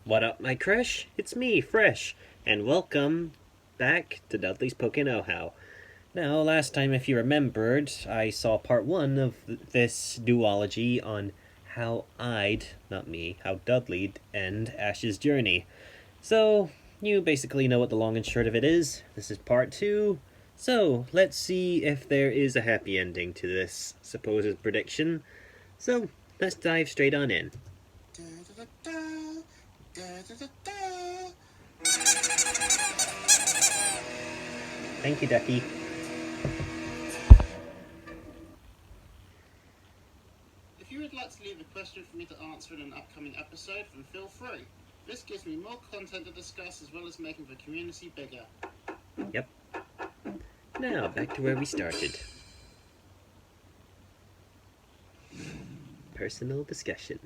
What up, my crush? It's me, Fresh, and welcome back to Dudley's Pokeknowhow. Now, last time, if you remembered, I saw part one of this duology on how not me, how Dudley'd end Ash's journey. So, you basically know what the long and short of it is. This is part two. So, let's see if there is a happy ending to this supposed prediction. So, let's dive straight on in. Thank you, Ducky. If you would like to leave a question for me to answer in an upcoming episode, then feel free. This gives me more content to discuss as well as making the community bigger. Yep. Now, back to where we started. Personal discussion.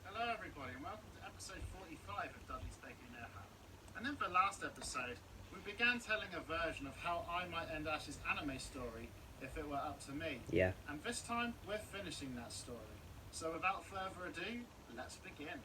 Hello everybody and welcome to episode 45 of Dudley's Pokeknowhow. And in the last episode, we began telling a version of how I might end Ash's anime story if it were up to me. Yeah. And this time, we're finishing that story. So without further ado, let's begin.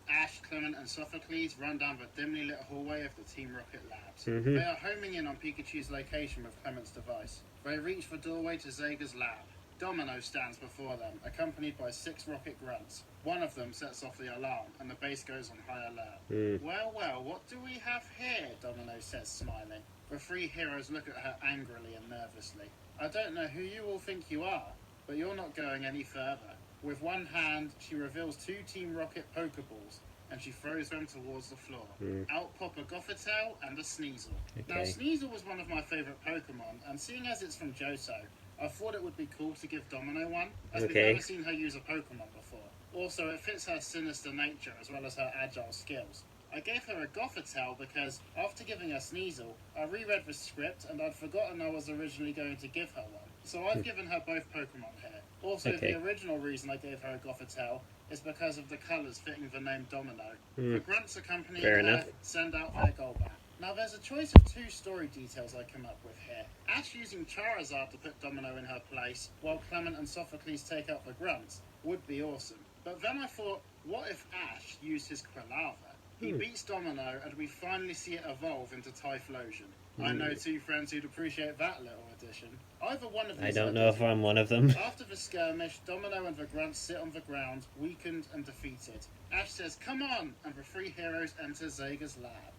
Ash, Clement and Sophocles run down the dimly lit hallway of the Team Rocket labs. They are homing in on Pikachu's location with Clement's device. They reach the doorway to Zega's lab. Domino stands before them, accompanied by 6 rocket grunts. One of them sets off the alarm, and the base goes on high alert. Well, what do we have here? Domino says, smiling. The 3 heroes look at her angrily and nervously. I don't know who you all think you are, but you're not going any further. With one hand, she reveals 2 Team Rocket Pokeballs, and she throws them towards the floor. Out pop a Gothitelle and a Sneasel. Okay. Now, Sneasel was one of my favourite Pokemon, and seeing as it's from Johto, I thought it would be cool to give Domino one, as we've never seen her use a Pokemon before. Also, it fits her sinister nature as well as her agile skills. I gave her a Gothitelle because, after giving her Sneasel, I reread the script and I'd forgotten I was originally going to give her one. So I've given her both Pokemon here. Also, the original reason I gave her a Gothitelle is because of the colours fitting the name Domino. The grunts accompanying her send out their Golbat. Now there's a choice of 2 story details I come up with here. Ash using Charizard to put Domino in her place, while Clement and Sophocles take out the grunts, would be awesome. But then I thought, what if Ash used his Quilava? He beats Domino and we finally see it evolve into Typhlosion. I know 2 friends who'd appreciate that little addition. Either one of these I don't know if I'm one of them. After the skirmish, Domino and the grunts sit on the ground, weakened and defeated. Ash says, "Come on!" and the 3 heroes enter Zega's lab.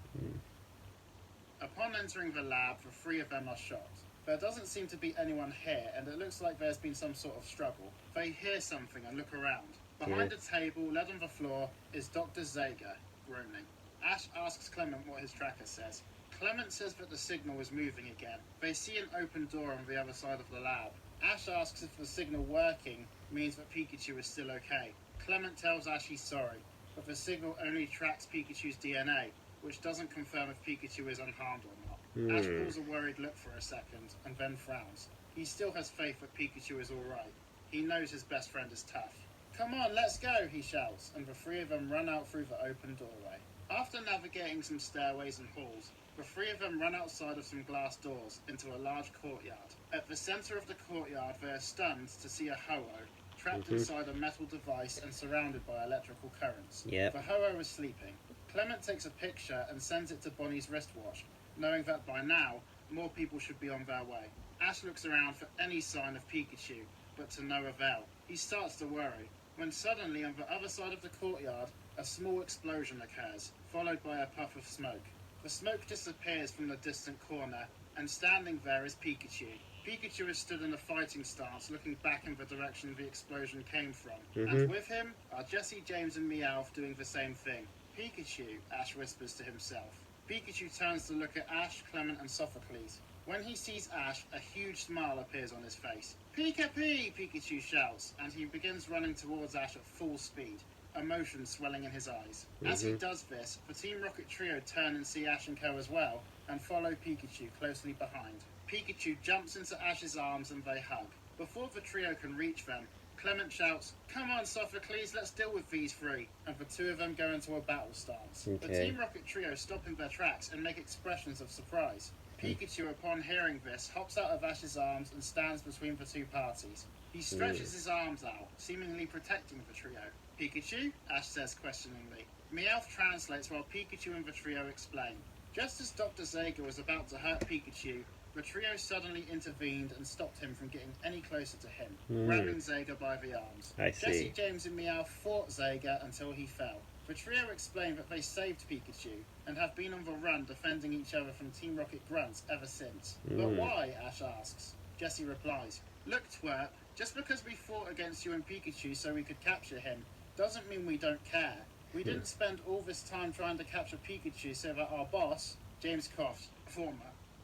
Upon entering the lab, the 3 of them are shocked. There doesn't seem to be anyone here, and it looks like there's been some sort of struggle. They hear something and look around. Behind a table, laid on the floor, is Dr. Zega, groaning. Ash asks Clement what his tracker says. Clement says that the signal is moving again. They see an open door on the other side of the lab. Ash asks if the signal working means that Pikachu is still okay. Clement tells Ash he's sorry, but the signal only tracks Pikachu's DNA, which doesn't confirm if Pikachu is unharmed or not. Ash pulls a worried look for a second, and then frowns. He still has faith that Pikachu is alright. He knows his best friend is tough. "Come on, let's go," he shouts, and the 3 of them run out through the open doorway. After navigating some stairways and halls, the 3 of them run outside of some glass doors into a large courtyard. At the centre of the courtyard, they are stunned to see a Ho-Oh, trapped inside a metal device and surrounded by electrical currents. The Ho-Oh is sleeping. Clement takes a picture and sends it to Bonnie's wristwatch, knowing that by now, more people should be on their way. Ash looks around for any sign of Pikachu, but to no avail. He starts to worry, when suddenly on the other side of the courtyard, a small explosion occurs, followed by a puff of smoke. The smoke disappears from the distant corner, and standing there is Pikachu. Pikachu is stood in a fighting stance, looking back in the direction the explosion came from. And with him are Jesse, James and Meowth doing the same thing. "Pikachu," Ash whispers to himself. Pikachu turns to look at Ash, Clement and Sophocles. When he sees Ash, a huge smile appears on his face. "Pika-Pee!" Pikachu shouts, and he begins running towards Ash at full speed, emotion swelling in his eyes. As he does this, the Team Rocket trio turn and see Ash and Co as well, and follow Pikachu closely behind. Pikachu jumps into Ash's arms and they hug. Before the trio can reach them, Clement shouts, "Come on, Sophocles, let's deal with these 3," and the 2 of them go into a battle stance. The Team Rocket trio stop in their tracks and make expressions of surprise. Pikachu, upon hearing this, hops out of Ash's arms and stands between the 2 parties. He stretches his arms out, seemingly protecting the trio. Pikachu? Ash says questioningly. Meowth translates while Pikachu and the trio explain. Just as Dr. Zega was about to hurt Pikachu, the trio suddenly intervened and stopped him from getting any closer to him, grabbing Zega by the arms. I see. Jesse, James and Meowth fought Zega until he fell. The trio explained that they saved Pikachu and have been on the run defending each other from Team Rocket grunts ever since. But why? Ash asks. Jesse replies, Look, twerp, just because we fought against you and Pikachu so we could capture him doesn't mean we don't care. We didn't spend all this time trying to capture Pikachu so that our boss, James coughed, former,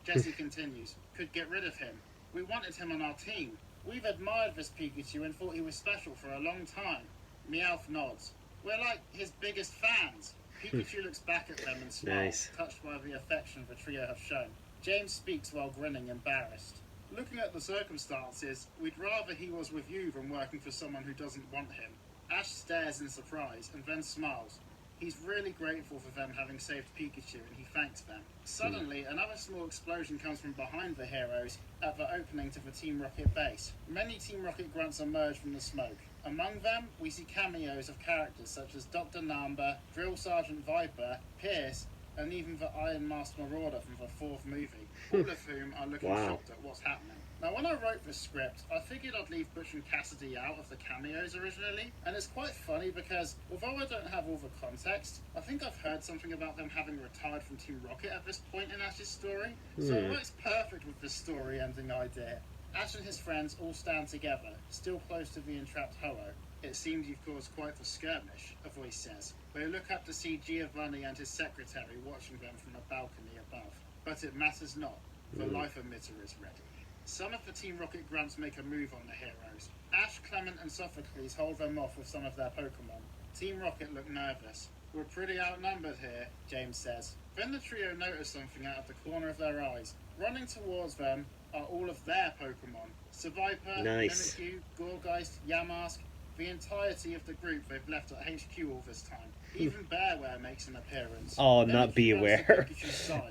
Jesse continues, could get rid of him. We wanted him on our team. We've admired this Pikachu and thought he was special for a long time. Meowth nods. We're like his biggest fans. Pikachu looks back at them and smiles, touched by the affection the trio have shown. James speaks while grinning, embarrassed. Looking at the circumstances, we'd rather he was with you than working for someone who doesn't want him. Ash stares in surprise and then smiles. He's really grateful for them having saved Pikachu and he thanks them. Suddenly, another small explosion comes from behind the heroes at the opening to the Team Rocket base. Many Team Rocket grunts emerge from the smoke. Among them, we see cameos of characters such as Dr. Namba, Drill Sergeant Viper, Pierce, and even the Iron Mask Marauder from the fourth movie, all of whom are looking shocked at what's happening. Now, when I wrote this script, I figured I'd leave Butch and Cassidy out of the cameos originally, and it's quite funny because, although I don't have all the context, I think I've heard something about them having retired from Team Rocket at this point in Ash's story, so it works perfect with this story ending idea. Ash and his friends all stand together, still close to the entrapped Ho-Oh. It seems you've caused quite the skirmish, a voice says. They look up to see Giovanni and his secretary watching them from a balcony above. But it matters not. The life emitter is ready. Some of the Team Rocket grunts make a move on the heroes. Ash, Clement and Sophocles hold them off with some of their Pokemon. Team Rocket look nervous. We're pretty outnumbered here, James says. Then the trio notice something out of the corner of their eyes. Running towards them are all of their Pokemon. Seviper, Mimikyu, Gourgeist, Yamask, the entirety of the group they've left at HQ all this time. Even Bearware makes an appearance. Oh, not Beware.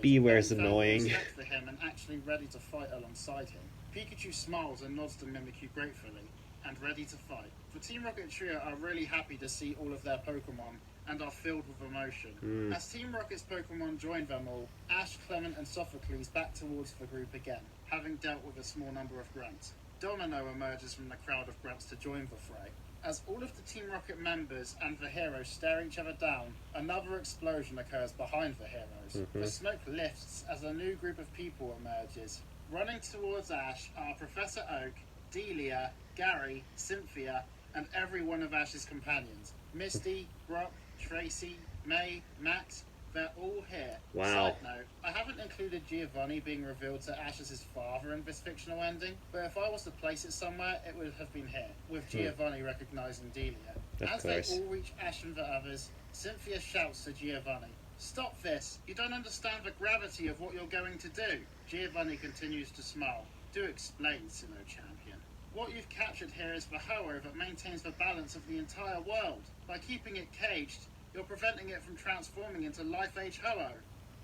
Beware's annoying. Respect for him and actually ready to fight alongside him. Pikachu smiles and nods to Mimikyu gratefully, and ready to fight. The Team Rocket trio are really happy to see all of their Pokemon, and are filled with emotion. As Team Rocket's Pokemon join them all, Ash, Clement and Sophocles back towards the group again, having dealt with a small number of grunts. Domino emerges from the crowd of grunts to join the fray. As all of the Team Rocket members and the heroes stare each other down, another explosion occurs behind the heroes. The smoke lifts as a new group of people emerges. Running towards Ash are Professor Oak, Delia, Gary, Cynthia, and every one of Ash's companions. Misty, Brock, Tracy, May, Max, they're all here. Wow. Side note, I haven't included Giovanni being revealed to Ash as his father in this fictional ending, but if I was to place it somewhere, it would have been here, with Giovanni recognizing Delia. As they all reach Ash and the others, Cynthia shouts to Giovanni, "Stop this! You don't understand the gravity of what you're going to do!" Giovanni continues to smile. "Do explain, Sinnoh Champion. What you've captured here is the Ho-Oh that maintains the balance of the entire world. By keeping it caged, you're preventing it from transforming into Life-Age Ho-Oh."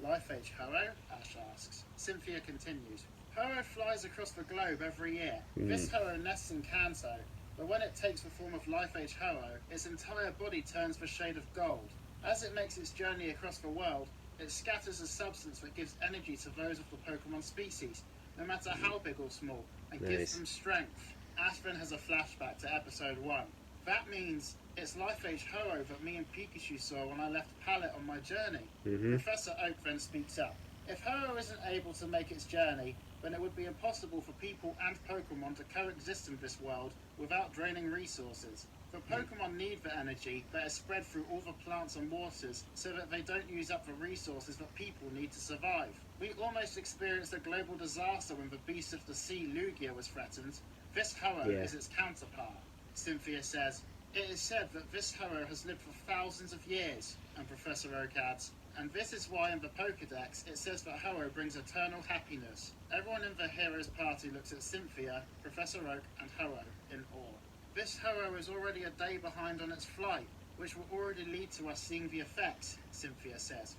"Life-Age Ho-Oh?" Ash asks. Cynthia continues. "Ho-Oh flies across the globe every year. This Ho-Oh nests in Kanto, but when it takes the form of Life-Age Ho-Oh, its entire body turns the shade of gold. As it makes its journey across the world, it scatters a substance that gives energy to those of the Pokemon species, no matter how big or small, and gives them strength." Ash then has a flashback to episode 1. "That means it's Life-Age Ho-Oh that me and Pikachu saw when I left Pallet on my journey." Professor Oak then speaks up. "If Ho-Oh isn't able to make its journey, then it would be impossible for people and Pokemon to coexist in this world without draining resources. The Pokemon need the energy that is spread through all the plants and waters so that they don't use up the resources that people need to survive. We almost experienced a global disaster when the beast of the sea, Lugia, was threatened. This Ho-Oh is its counterpart." Cynthia says, "It is said that this Ho-Oh has lived for thousands of years," and Professor Oak adds, "and this is why in the Pokedex it says that Ho-Oh brings eternal happiness." Everyone in the heroes' party looks at Cynthia, Professor Oak, and Ho-Oh in awe. "This Ho-Oh is already a day behind on its flight, which will already lead to us seeing the effects," Cynthia says.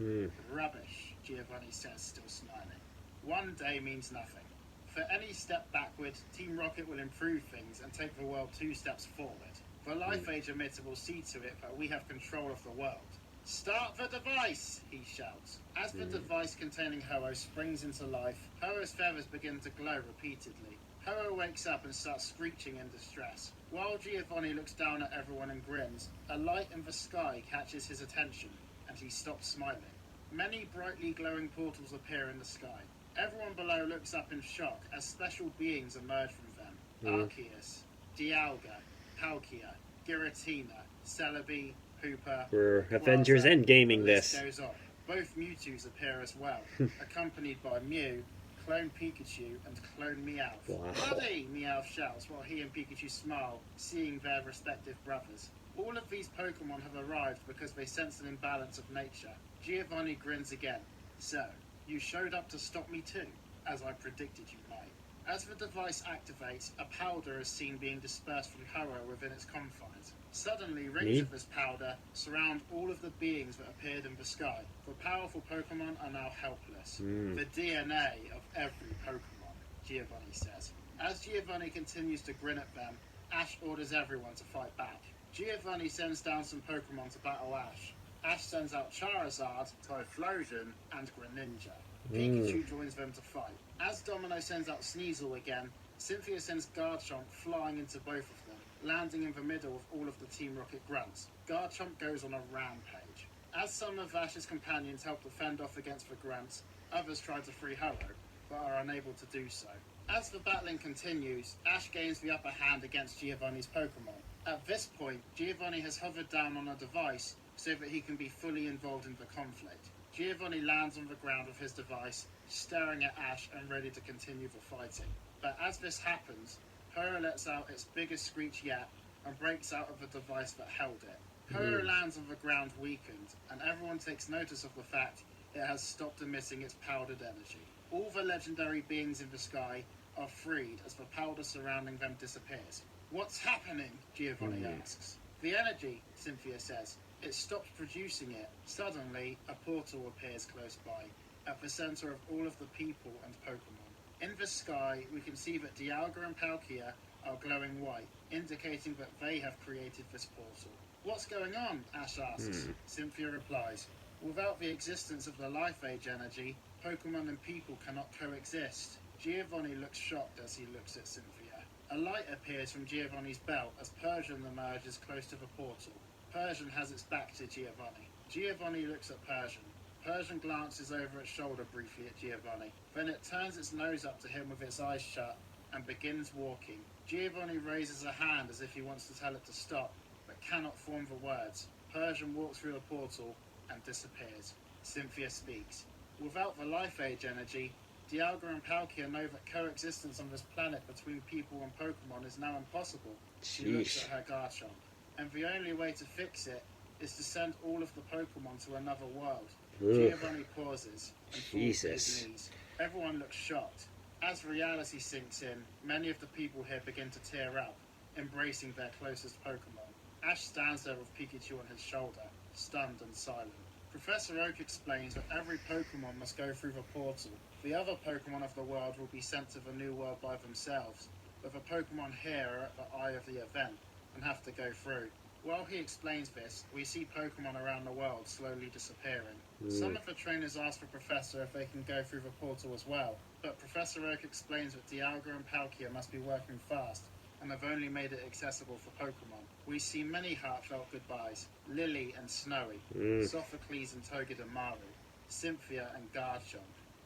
"Rubbish," Giovanni says, still smiling. "One day means nothing. For any step backward, Team Rocket will improve things and take the world 2 steps forward." The Life Age emitter will see to it that we have control of the world. Start the device, he shouts. As the device containing Ho-Oh springs into life, Ho-Oh's feathers begin to glow repeatedly. Ho-Oh wakes up and starts screeching in distress. While Giovanni looks down at everyone and grins, a light in the sky catches his attention, and he stops smiling. Many brightly glowing portals appear in the sky. Everyone below looks up in shock as special beings emerge from them. Arceus, Dialga, Palkia, Giratina, Celebi, Hooper. We're Avengers Endgaming this. Goes on. Both Mewtwo's appear as well, accompanied by Mew, Clone Pikachu, and Clone Meowth. Wow. Buddy! Meowth shouts while he and Pikachu smile, seeing their respective brothers. All of these Pokemon have arrived because they sense an imbalance of nature. Giovanni grins again. So, you showed up to stop me too, as I predicted you might. As the device activates, a powder is seen being dispersed from Ho-Oh within its confines. Suddenly, rings of this powder surround all of the beings that appeared in the sky. The powerful Pokemon are now helpless. The DNA of every Pokemon, Giovanni says. As Giovanni continues to grin at them, Ash orders everyone to fight back. Giovanni sends down some Pokemon to battle Ash. Ash sends out Charizard, Typhlosion, and Greninja. Pikachu joins them to fight. As Domino sends out Sneasel again, Cynthia sends Garchomp flying into both of them, landing in the middle of all of the Team Rocket grunts. Garchomp goes on a rampage. As some of Ash's companions help to fend off against the grunts, others try to free Ho-Oh, but are unable to do so. As the battling continues, Ash gains the upper hand against Giovanni's Pokemon. At this point, Giovanni has hovered down on a device so that he can be fully involved in the conflict. Giovanni lands on the ground with his device, staring at Ash and ready to continue the fighting. But as this happens, Ho-Oh lets out its biggest screech yet and breaks out of the device that held it. Ho-Oh lands on the ground weakened, and everyone takes notice of the fact it has stopped emitting its powdered energy. All the legendary beings in the sky are freed as the powder surrounding them disappears. What's happening? Giovanni asks. The energy, Cynthia says. It stops producing it. Suddenly, a portal appears close by, at the center of all of the people and Pokemon. In the sky, we can see that Dialga and Palkia are glowing white, indicating that they have created this portal. What's going on? Ash asks. Cynthia replies, without the existence of the Life Age energy, Pokemon and people cannot coexist. Giovanni looks shocked as he looks at Cynthia. A light appears from Giovanni's belt as Persian emerges close to the portal. Persian has its back to Giovanni. Giovanni looks at Persian. Persian glances over its shoulder briefly at Giovanni. Then it turns its nose up to him with its eyes shut and begins walking. Giovanni raises a hand as if he wants to tell it to stop, but cannot form the words. Persian walks through the portal and disappears. Cynthia speaks. Without the Life Age energy, Dialga and Palkia know that coexistence on this planet between people and Pokemon is now impossible. She looks at her Garchomp. And the only way to fix it is to send all of the Pokemon to another world. Giovanni pauses and falls to his knees. Everyone looks shocked. As reality sinks in, many of the people here begin to tear up, embracing their closest Pokemon. Ash stands there with Pikachu on his shoulder, stunned and silent. Professor Oak explains that every Pokemon must go through the portal. The other Pokemon of the world will be sent to the new world by themselves, but the Pokemon here are at the eye of the event and have to go through. While he explains this, we see Pokemon around the world slowly disappearing. Some of the trainers ask the Professor if they can go through the portal as well, but Professor Oak explains that Dialga and Palkia must be working fast and have only made it accessible for Pokemon. We see many heartfelt goodbyes: Lily and Snowy, Sophocles and Togedemaru, Cynthia and Garchomp,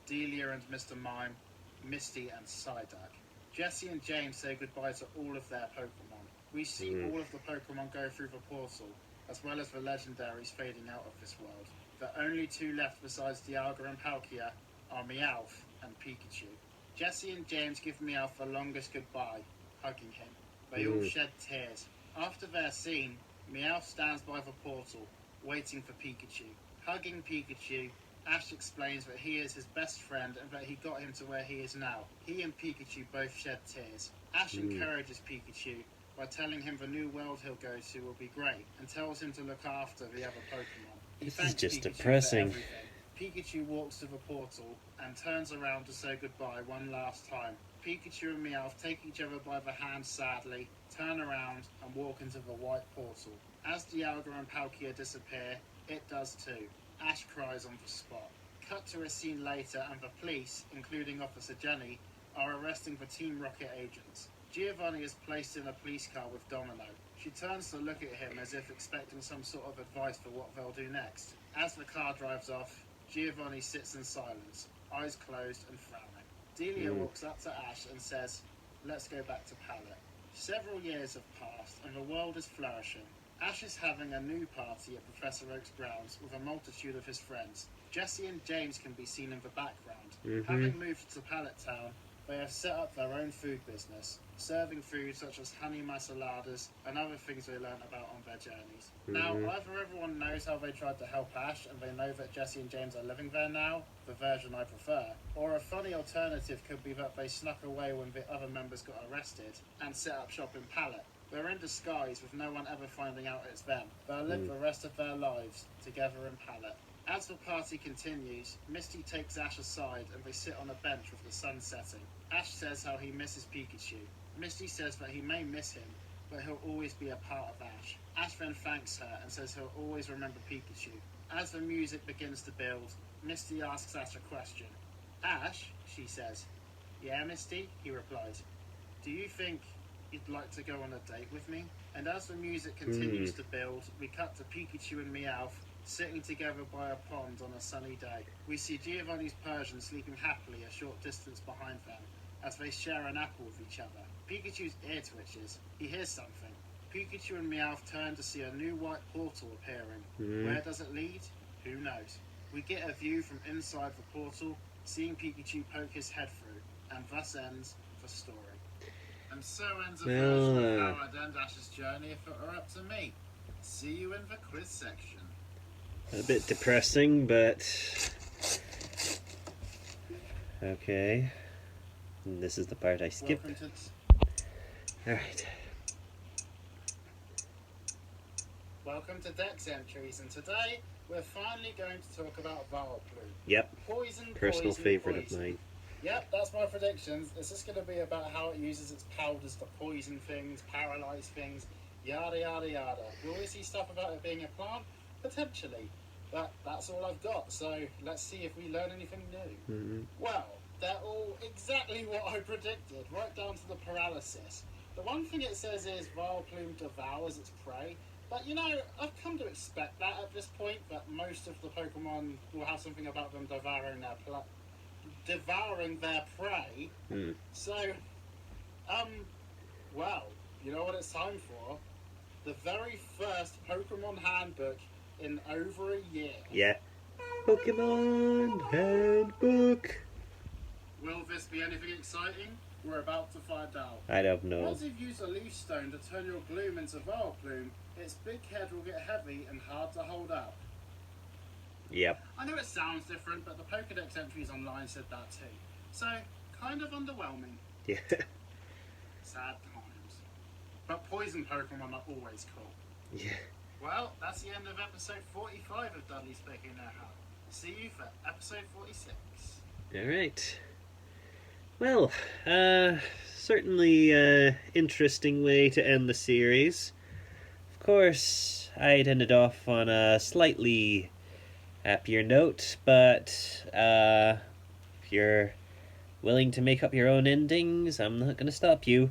Delia and Mr. Mime, Misty and Psyduck. Jessie and James say goodbye to all of their Pokemon. We see all of the Pokemon go through the portal, as well as the legendaries fading out of this world. The only two left besides Dialga and Palkia are Meowth and Pikachu. Jessie and James give Meowth the longest goodbye, hugging him. They all shed tears. After their scene, Meowth stands by the portal, waiting for Pikachu. Hugging Pikachu, Ash explains that he is his best friend and that he got him to where he is now. He and Pikachu both shed tears. Ash encourages Pikachu by telling him the new world he'll go to will be great, and tells him to look after the other Pokemon. He This thanks is just Pikachu depressing. for everything. Pikachu walks to the portal and turns around to say goodbye one last time. Pikachu and Meowth take each other by the hand sadly, turn around, and walk into the white portal. As Dialga and Palkia disappear, it does too. Ash cries on the spot. Cut to a scene later and the police, including Officer Jenny, are arresting the Team Rocket agents. Giovanni is placed in a police car with Domino. She turns to look at him as if expecting some sort of advice for what they'll do next. As the car drives off, Giovanni sits in silence, eyes closed and frowning. Delia walks up to Ash and says, "Let's go back to Pallet." Several years have passed and the world is flourishing. Ash is having a new party at Professor Oak's grounds with a multitude of his friends. Jesse and James can be seen in the background. Having moved to Pallet Town, they have set up their own food business, serving food such as honey masaladas and other things they learn about on their journeys. Now, either everyone knows how they tried to help Ash and they know that Jesse and James are living there now, the version I prefer, or a funny alternative could be that they snuck away when the other members got arrested and set up shop in Pallet. They're in disguise with no one ever finding out it's them. They'll live the rest of their lives together in Pallet. As the party continues, Misty takes Ash aside and they sit on a bench with the sun setting. Ash says how he misses Pikachu. Misty says that he may miss him, but he'll always be a part of Ash. Ash then thanks her and says he'll always remember Pikachu. As the music begins to build, Misty asks Ash a question. "Ash," she says. "Yeah, Misty," he replies. "Do you think you'd like to go on a date with me?" And as the music continues to build, we cut to Pikachu and Meowth sitting together by a pond on a sunny day. We see Giovanni's Persian sleeping happily a short distance behind them as they share an apple with each other. Pikachu's ear twitches. He hears something. Pikachu and Meowth turn to see a new white portal appearing. Where does it lead? Who knows? We get a view from inside the portal, seeing Pikachu poke his head through, and thus ends the story. And so ends a version of how I'd end Ash's journey if it were up to me. See you in the quiz section. A bit depressing, but okay. And this is the part I skip. Alright. Welcome to Dex Entries, and today we're finally going to talk about Vileplume. Yep. Poison, Personal poison, favourite poison. of mine. Yep, that's my predictions. It's just going to be about how it uses its powders to poison things, paralyze things, yada yada yada. Will we see stuff about it being a plant? Potentially. But that's all I've got, so let's see if we learn anything new. Well, they're all exactly what I predicted, right down to the paralysis. The one thing it says is Vileplume devours its prey, but you know, I've come to expect that at this point, that most of the Pokemon will have something about them devouring their prey. So, well, you know what it's time for? The very first Pokemon handbook in over a year. Yeah. Pokemon Handbook. Will this be anything exciting? We're about to find out. I don't know. Once you've used a leaf stone to turn your Gloom into Vileplume, its big head will get heavy and hard to hold up. Yep. I know it sounds different, but the Pokedex entries online said that too. So, kind of underwhelming. Yeah. Sad times. But poison Pokemon are always cool. Yeah. Well, that's the end of episode 45 of Dudley's Pokeknowhow. See you for episode 46. Alright. Well, certainly interesting way to end the series. Of course, I'd ended off on a slightly happier note, but if you're willing to make up your own endings, I'm not going to stop you.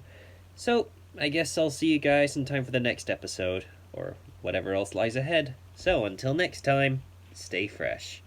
So, I guess I'll see you guys in time for the next episode, or whatever else lies ahead. So, until next time, stay fresh.